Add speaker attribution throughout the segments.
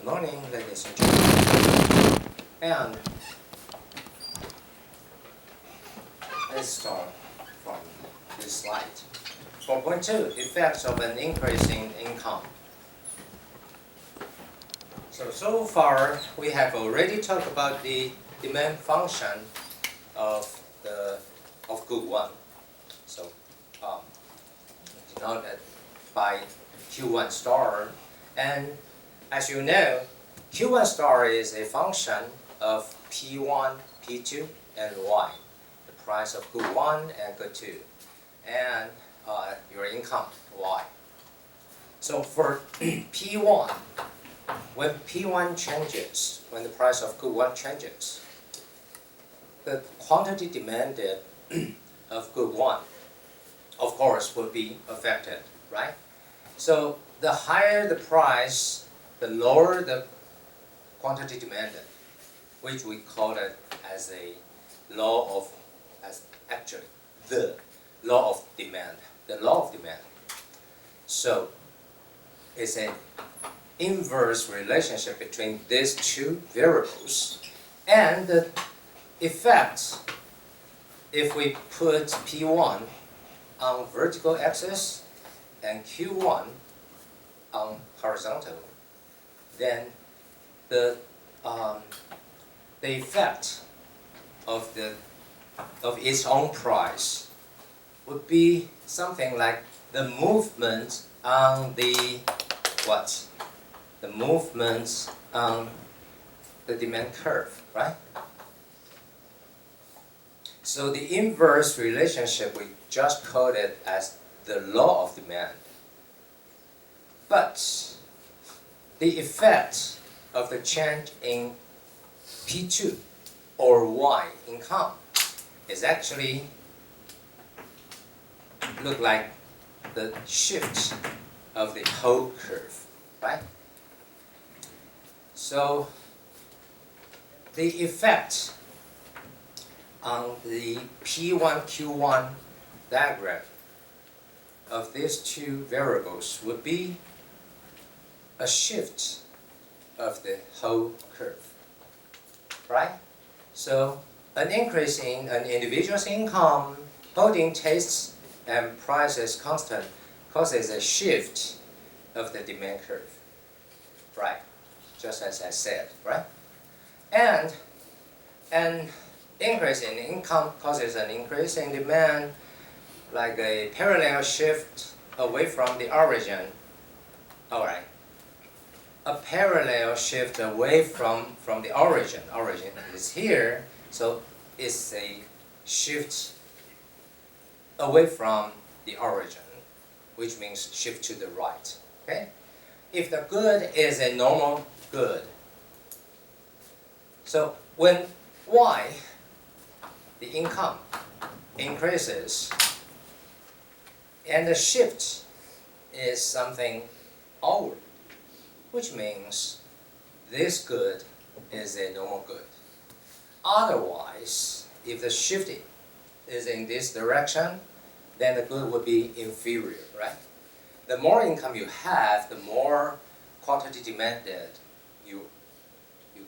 Speaker 1: Good morning, ladies and gentlemen. And let's start from this slide. 4.2, effects of an increasing income. So far we have already talked about the demand function of good one. So denoted by Q1 star, and as you know, Q1 star is a function of P1, P2, and Y, the price of good 1 and good 2, and your income, Y. So for P1, when P1 changes, when the price of good 1 changes, the quantity demanded of good 1, of course, will be affected, right? So the higher the price, the lower the quantity demanded, which we call it as a law of, actually the law of demand, the law of demand. So it's an inverse relationship between these two variables, and the effect, if we put P1 on vertical axis and Q1 on horizontal, then the effect of its own price would be something like the movement on the what? The movement on the demand curve, right? So the inverse relationship, we just called it as the law of demand. But the effect of the change in P2 or Y income is actually look like the shift of the whole curve, right? So the effect on the P1, Q1 diagram of these two variables would be a shift of the whole curve, right? So an increase in an individual's income, holding tastes and prices constant, causes a shift of the demand curve, right? Just as I said, right? And an increase in income causes an increase in demand, like a parallel shift away from the origin. All right. A parallel shift away from the origin. Origin is here, so it's a shift away from the origin, which means shift to the right. Okay? If the good is a normal good, so when Y, the income, increases, and the shift is something outward, which means this good is a normal good. Otherwise, if the shift is in this direction, then the good would be inferior, right? The more income you have, the more quantity demanded you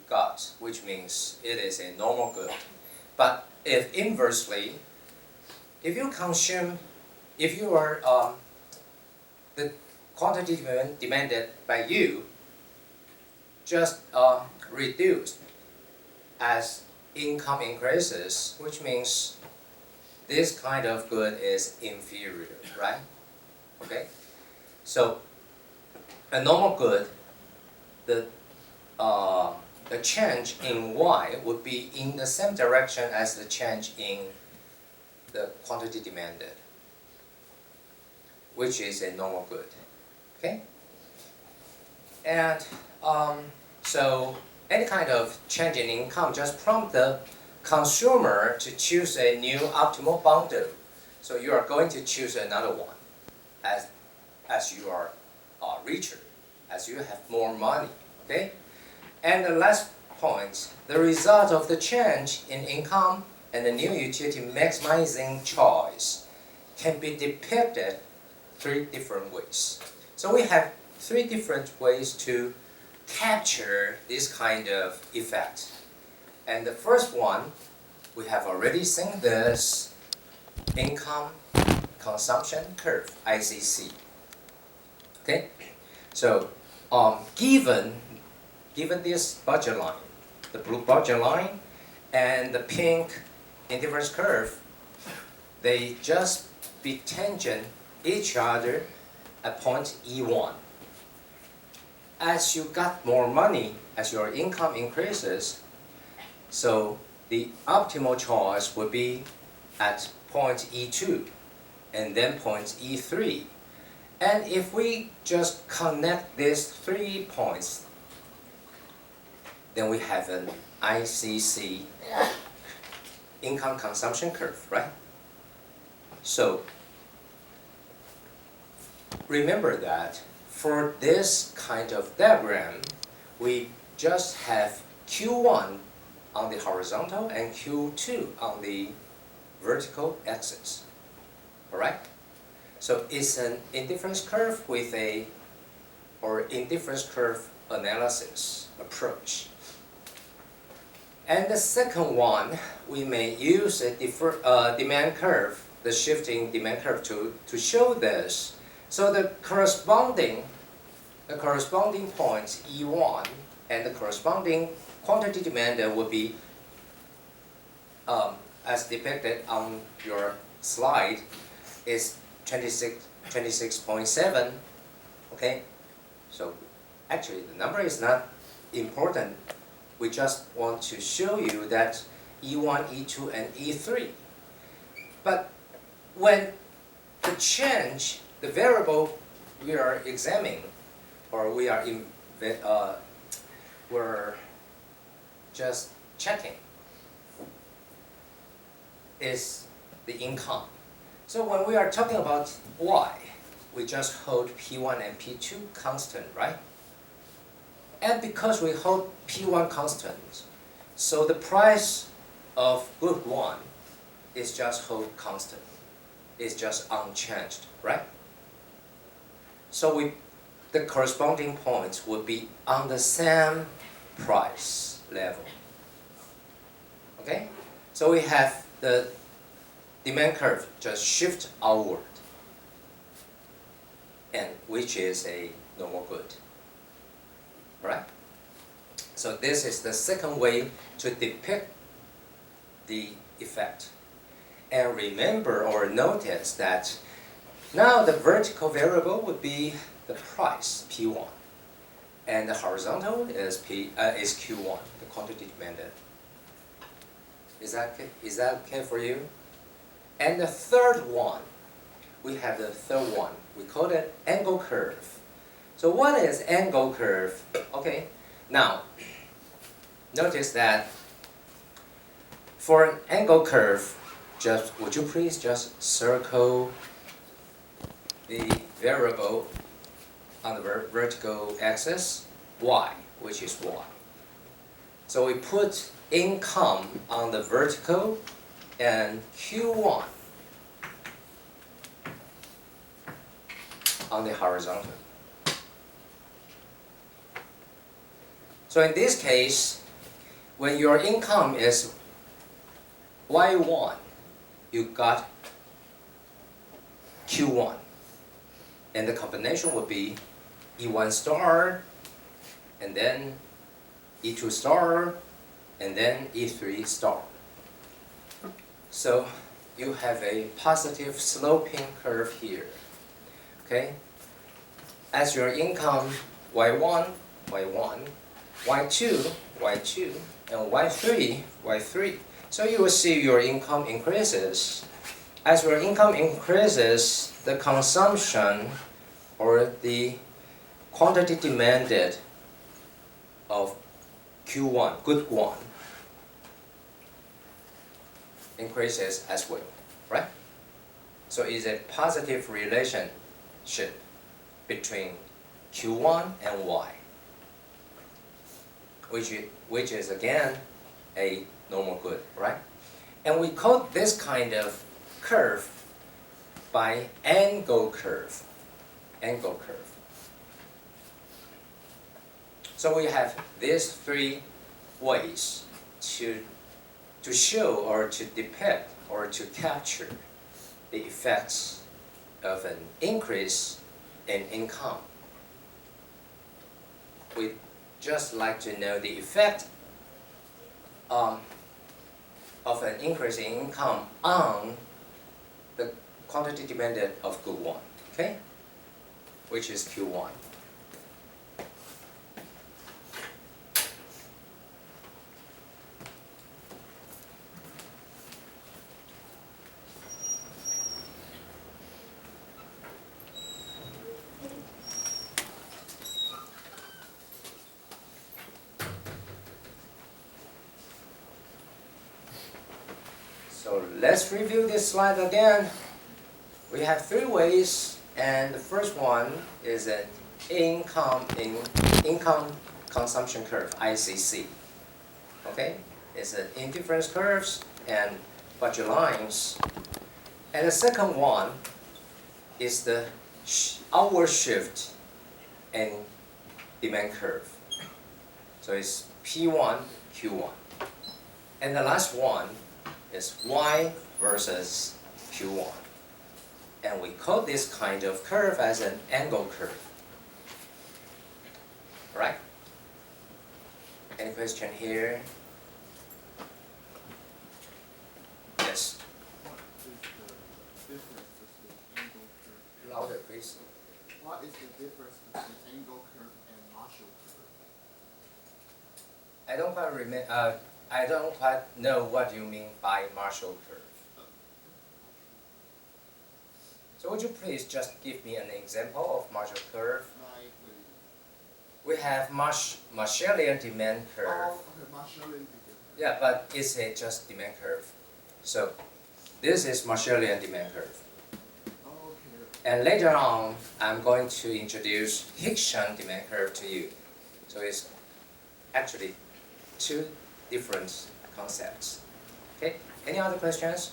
Speaker 1: got, which means it is a normal good. But if inversely, if you are the quantity demanded by you just reduced as income increases, which means this kind of good is inferior, right? Okay? So a normal good, the change in Y would be in the same direction as the change in the quantity demanded, which is a normal good. Okay? And so any kind of change in income just prompt the consumer to choose a new optimal bundle. So you are going to choose another one as you are richer, as you have more money. Okay? And the last point, the result of the change in income and the new utility maximizing choice can be depicted 3 different ways. So we have 3 different ways to capture this kind of effect. And the first one, we have already seen this income consumption curve, ICC. Okay, so given this budget line, the blue budget line and the pink indifference curve, they just be tangent each other at point E1. As you got more money, as your income increases, so the optimal choice would be at point E2 and then point E3. And if we just connect these 3 points, then we have an ICC, income consumption curve, right? So remember that for this kind of diagram, we just have Q1 on the horizontal and Q2 on the vertical axis. All right? So it's an indifference curve with or indifference curve analysis approach. And the second one, we may use a demand curve, the shifting demand curve to show this. So the corresponding points E1 and the corresponding quantity demand would be as depicted on your slide is 26.7. Okay, so actually the number is not important. We just want to show you that E1, E2, and E3. But when the change, the variable we are examining, or we're just checking, is the income. So when we are talking about Y, we just hold P1 and P2 constant, right? And because we hold P1 constant, so the price of good one is just hold constant. It's just unchanged, right? So the corresponding points would be on the same price level. Okay? So we have the demand curve just shift outward, and which is a normal good. Right? So this is the second way to depict the effect. And remember or notice that now the vertical variable would be the price, P1. And the horizontal is Q1, the quantity demanded. Is that okay for you? And the third one, we have the third one. We call it angle curve. So what is angle curve? Okay, now notice that for an angle curve, would you please just circle the variable on the vertical axis, Y, which is Y. So we put income on the vertical and Q1 on the horizontal. So in this case, when your income is Y1, you got Q1. And the combination would be E1 star, and then E2 star, and then E3 star. So you have a positive sloping curve here. Okay? As your income Y1, Y1, Y2, Y2, and Y3, Y3. So you will see your income increases. As your income increases, the consumption or the quantity demanded of Q1, good one, increases as well, right? So it's a positive relationship between Q1 and Y, which is again a normal good, right? And we call this kind of curve by angle curve. Angle curve. So we have these three ways to show or to depict or to capture the effects of an increase in income. We'd just like to know the effect of an increase in income on the quantity demanded of good one, okay? Which is Q1. So let's review this slide again. We have three ways, and the first one is an income consumption curve, ICC. Okay, it's an indifference curves and budget lines. And the second one is the outward shift in demand curve. So it's P1, Q1. And the last one is Y versus Q1. And we call this kind of curve as an angle curve. Right? Any question here? Yes.
Speaker 2: What is the difference between angle curve?
Speaker 1: Louder, please.
Speaker 2: What is the difference between angle curve and Marshall curve?
Speaker 1: I don't quite know what you mean by Marshall curve. So would you please just give me an example of Marshall curve?
Speaker 2: Like
Speaker 1: We have Marshallian demand curve.
Speaker 2: okay, Marshallian curve.
Speaker 1: Yeah, but it's just demand curve. So this is Marshallian demand curve.
Speaker 2: Okay.
Speaker 1: And later on, I'm going to introduce Hickshan demand curve to you. So it's actually two different concepts. Okay, any other questions?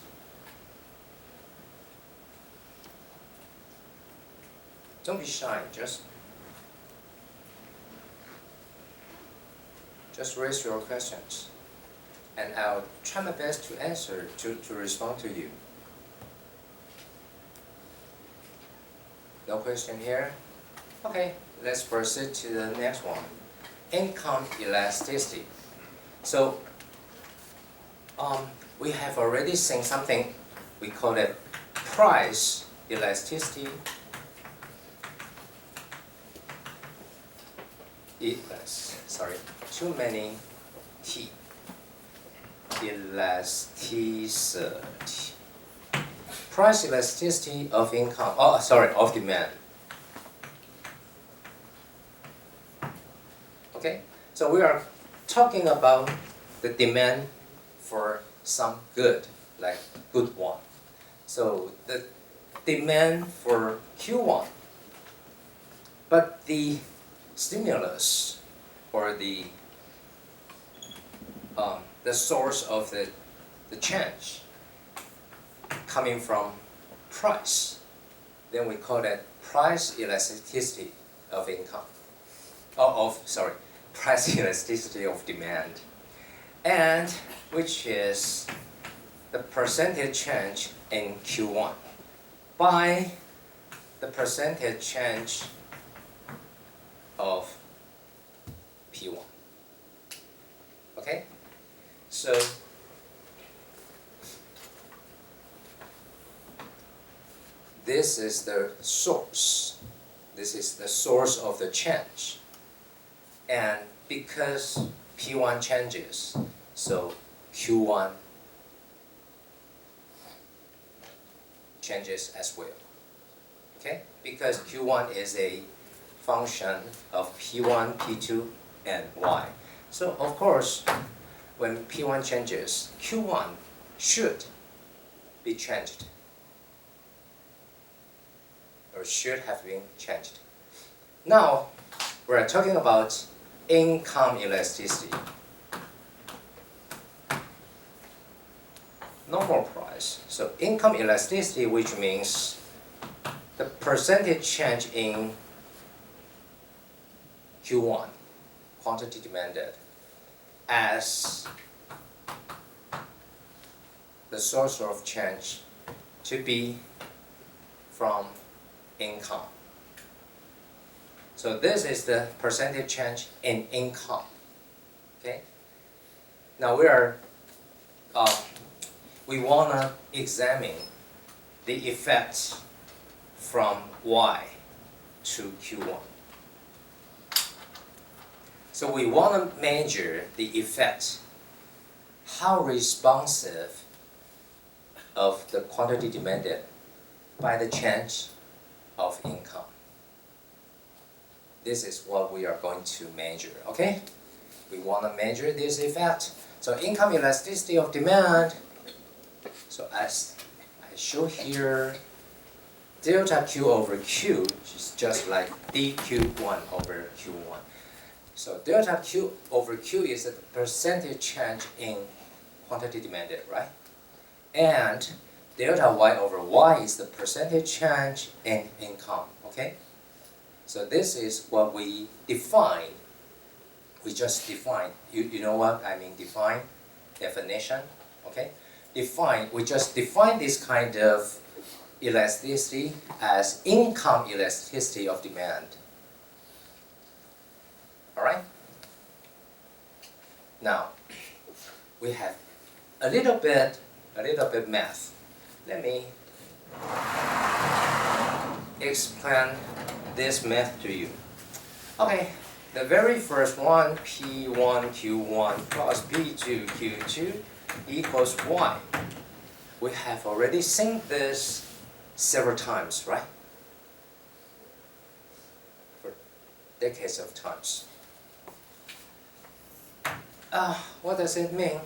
Speaker 1: Don't be shy, just raise your questions. And I'll try my best to answer, to respond to you. No question here? Okay, let's proceed to the next one. Income elasticity. So, we have already seen something, we call it price elasticity. Sorry, too many T. Elasticity. Price elasticity of income, of demand. Okay, so we are talking about the demand for some good, like good one. So the demand for Q1, but the stimulus or the source of the change coming from price, then we call that price elasticity of income. Price elasticity of demand, and which is the percentage change in Q1 by the percentage change of P1. Okay? So this is the source. This is the source of the change. And because P1 changes, so Q1 changes as well. Okay? Because Q1 is a function of P1, P2, and Y. So of course, when P1 changes, Q1 should be changed, or should have been changed. Now, we're talking about income elasticity. Normal price. So income elasticity, which means the percentage change in Q1 quantity demanded as the source of change to be from income. So this is the percentage change in income. Okay. Now we wanna examine the effects from Y to Q1. So we wanna measure the effect, how responsive of the quantity demanded by the change of income. This is what we are going to measure, okay? We want to measure this effect. So income elasticity of demand. So as I show here, delta Q over Q is just like dQ1 over Q1. So delta Q over Q is the percentage change in quantity demanded, right? And delta Y over Y is the percentage change in income, okay? So this is what we define. We just define. You know what I mean? Define, definition, okay? We just define this kind of elasticity as income elasticity of demand. All right? Now, we have a little bit math. Let me explain this math to you. Okay, the very first one, P1 Q1 plus P2 Q2 equals Y. We have already seen this several times, right? For decades of times. What does it mean?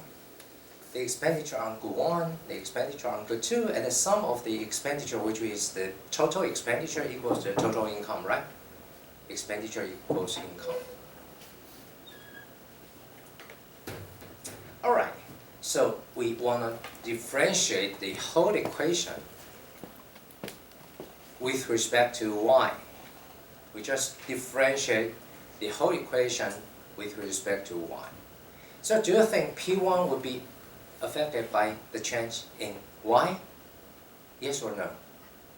Speaker 1: The expenditure on good 1, the expenditure on good 2, and the sum of the expenditure, which is the total expenditure, equals the total income, right? Expenditure equals income. Alright, so we want to differentiate the whole equation with respect to Y. We just differentiate the whole equation with respect to Y. So do you think P1 would be affected by the change in Y? Yes or no?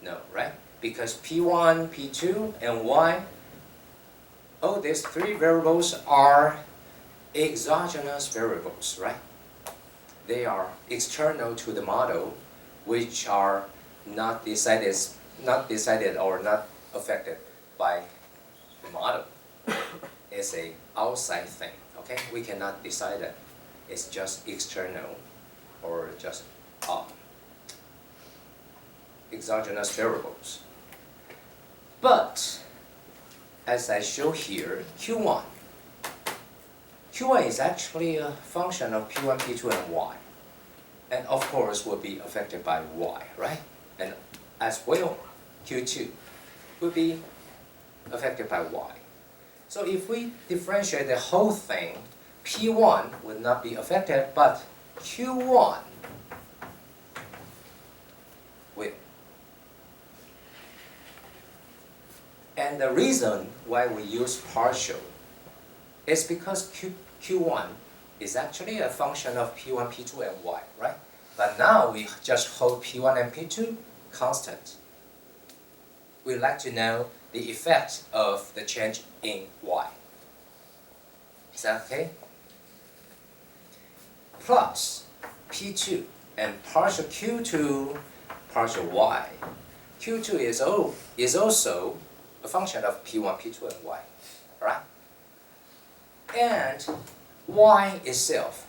Speaker 1: No, right? Because P1, P2, and Y, oh, these three variables are exogenous variables, right? They are external to the model, which are not decided or not affected by the model. It's an outside thing, okay? We cannot decide it. It's just external or just exogenous variables. But as I show here, Q1 is actually a function of P1, P2, and Y. And of course will be affected by Y, right? And as well, Q2 will be affected by Y. So if we differentiate the whole thing, P1 would not be affected, but Q1 will. And the reason why we use partial is because Q1 is actually a function of P1, P2, and Y, right? But now we just hold P1 and P2 constant. We'd like to know the effect of the change in Y. Is that okay? Plus P2 and partial Q2, partial Y. Q2 is also a function of P1, P2, and Y, right? And Y itself,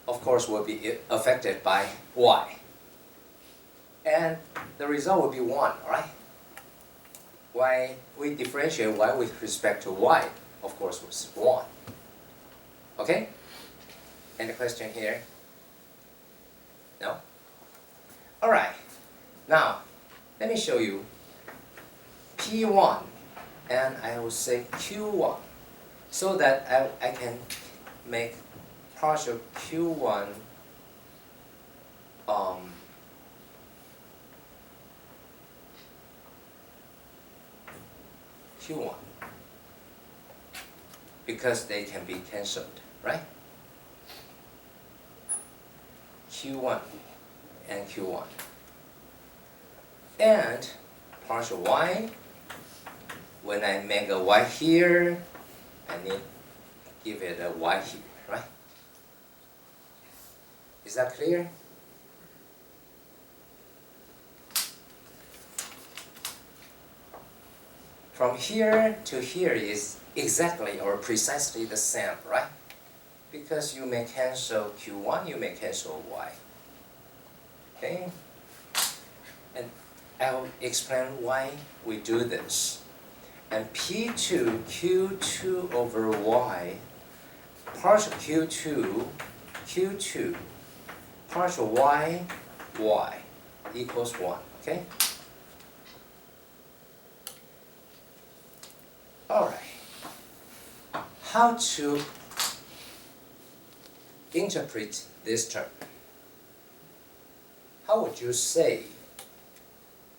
Speaker 1: of course, will be affected by Y. And the result will be 1, right? Why we differentiate Y with respect to Y, of course, was 1. Okay? Any question here? No? Alright. Now, let me show you P1 and I will say Q1 so that I can make partial Q1 Q1. because they can be cancelled, right? Q1 and Q1. And partial y, when I make a y here, I need to give it a y here, right? Is that clear? From here to here is exactly or precisely the same, right? Because you may cancel Q1, you may cancel y. Okay? And I'll explain why we do this. And P2, Q2 over y, partial Q2, Q2, partial y, y equals 1, okay? All right. How to interpret this term? How would you say,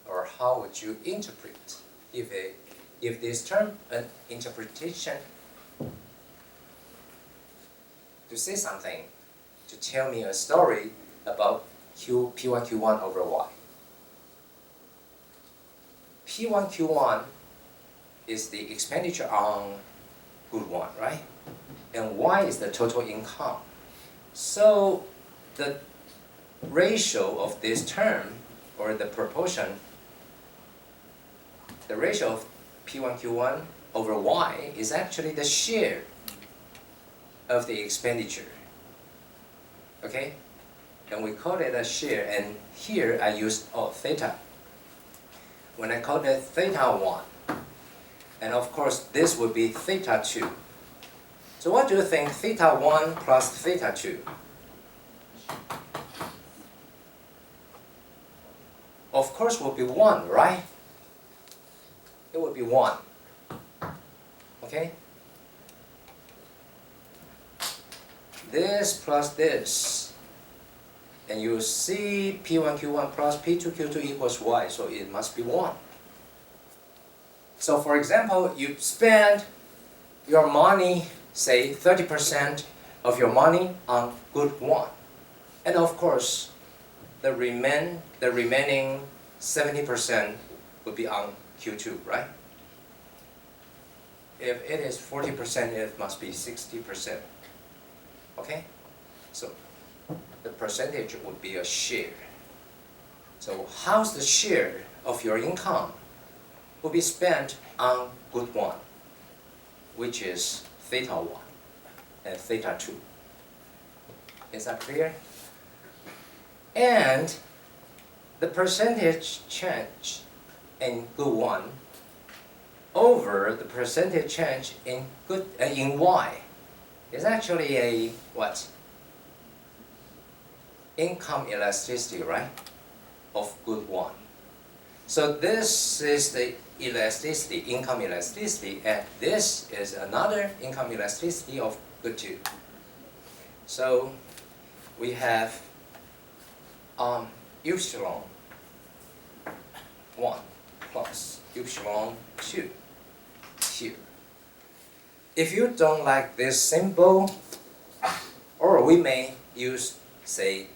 Speaker 1: or how would you interpret, give this term an interpretation? To say something, to tell me a story about P1, Q1 over y. P1, Q1 is the expenditure on good one, right? And y is the total income. So the ratio of this term, or the proportion, the ratio of P1, Q1 over y is actually the share of the expenditure. Okay? And we call it a share, and here I used theta. When I call it theta 1, and of course this would be theta 2. So what do you think theta 1 plus theta 2? Of course will be 1, right? It would be 1. Okay? This plus this. And you see P1, Q1 plus P2, Q2 equals y, so it must be 1. So for example, you spend your money, say 30% of your money on good one. And of course, the remaining 70% would be on Q2, right? If it is 40%, it must be 60%. Okay? So the percentage would be a share. So how's the share of your income will be spent on good one, which is theta 1 and theta 2. Is that clear? And the percentage change in good one over the percentage change in in y is actually a what? Income elasticity, right? Of good one. So this is the elasticity, income elasticity, and this is another income elasticity of good two. So we have epsilon 1 plus epsilon 2 here. If you don't like this symbol, or we may use, say,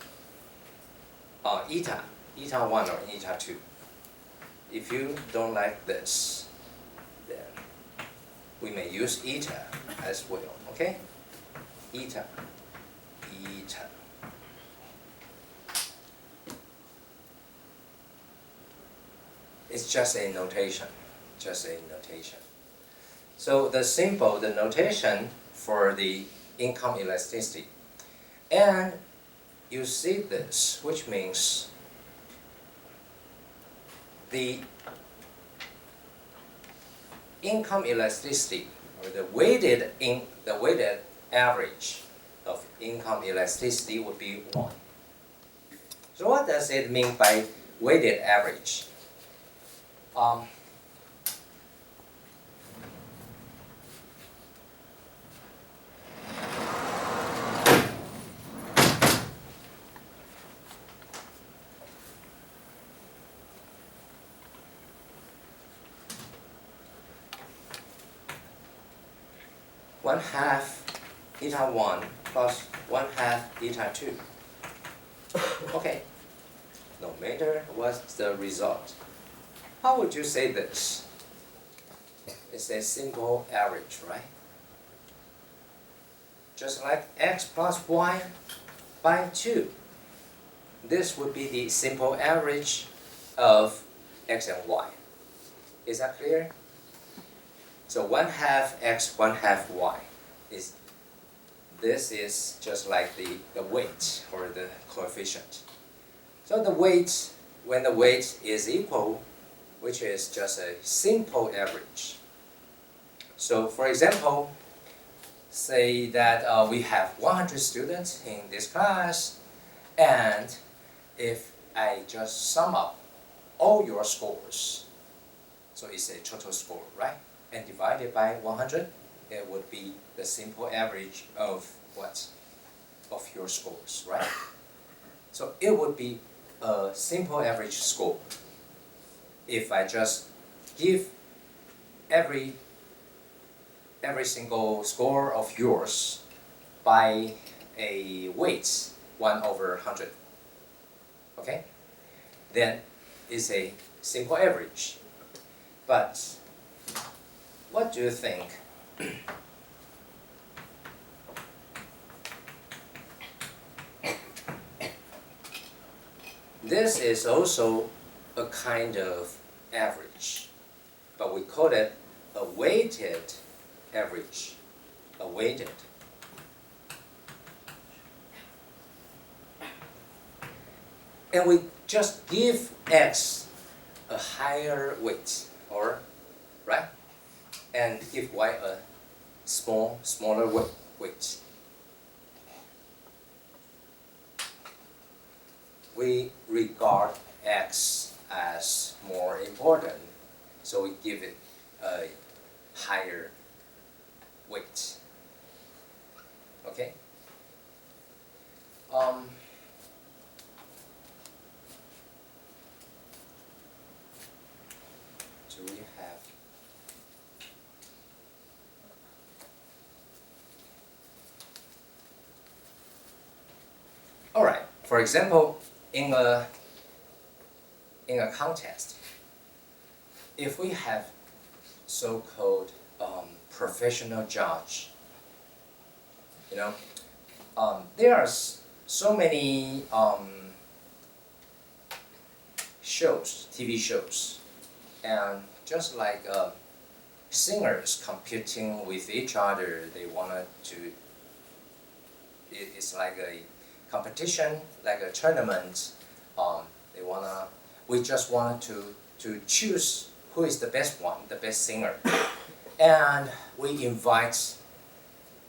Speaker 1: eta 1 or eta 2. If you don't like this, then we may use eta as well, okay? Eta. It's just a notation, So the symbol, the notation for the income elasticity. And you see this, which means the income elasticity, or the weighted average of income elasticity would be 1. So what does it mean by weighted average? 1/2 eta 1 plus 1/2 eta 2. Okay, no matter what's the result. How would you say this? It's a simple average, right? Just like x plus y by 2. This would be the simple average of x and y. Is that clear? So 1/2 x, 1/2 y. This is just like the weight or the coefficient. So the weight, when the weight is equal, which is just a simple average. So for example, say that we have 100 students in this class, and if I just sum up all your scores, so it's a total score, right? And divided by 100, it would be the simple average of what? Of your scores, right? So it would be a simple average score if I just give every single score of yours by a weight 1/100. Okay? Then it's a simple average. But what do you think? This is also a kind of average, but we call it a weighted average. A weighted. And we just give x a higher weight, or right? And give y a smaller weight. We regard x as more important, so we give it a higher weight. Okay? Do we have? All right. For example, in a contest, if we have so-called professional judge, there are so many TV shows, and just like singers competing with each other, they wanted to. It's like a competition, like a tournament. We just want to choose who is the best one, the best singer, and we invite,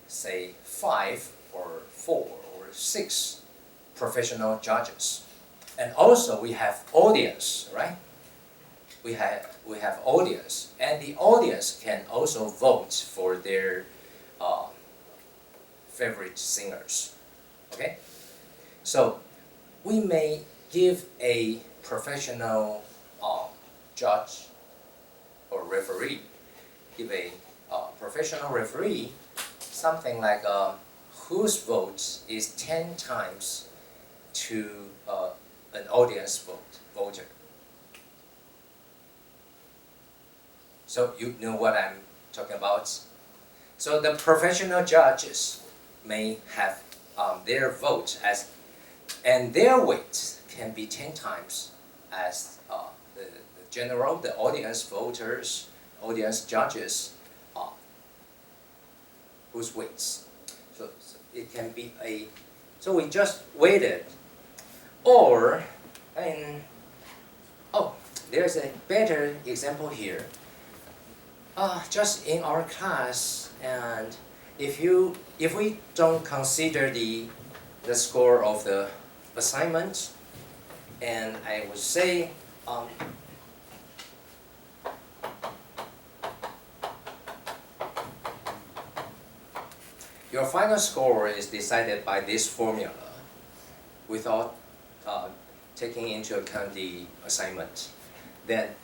Speaker 1: say, 5 or 4 or 6 professional judges, and also we have audience, right? We have audience, and the audience can also vote for their favorite singers. Okay, so we may give a professional judge or referee, give a professional referee something like whose vote is 10 times to an audience voter. So you know what I'm talking about. So the professional judges may have their vote and their weight can be 10 times as the audience voters, audience judges, whose weights. So it can be so we just weighted, or, there's a better example here. Just in our class, and if we don't consider the score of the assignment, and I would say your final score is decided by this formula without taking into account the assignment. Then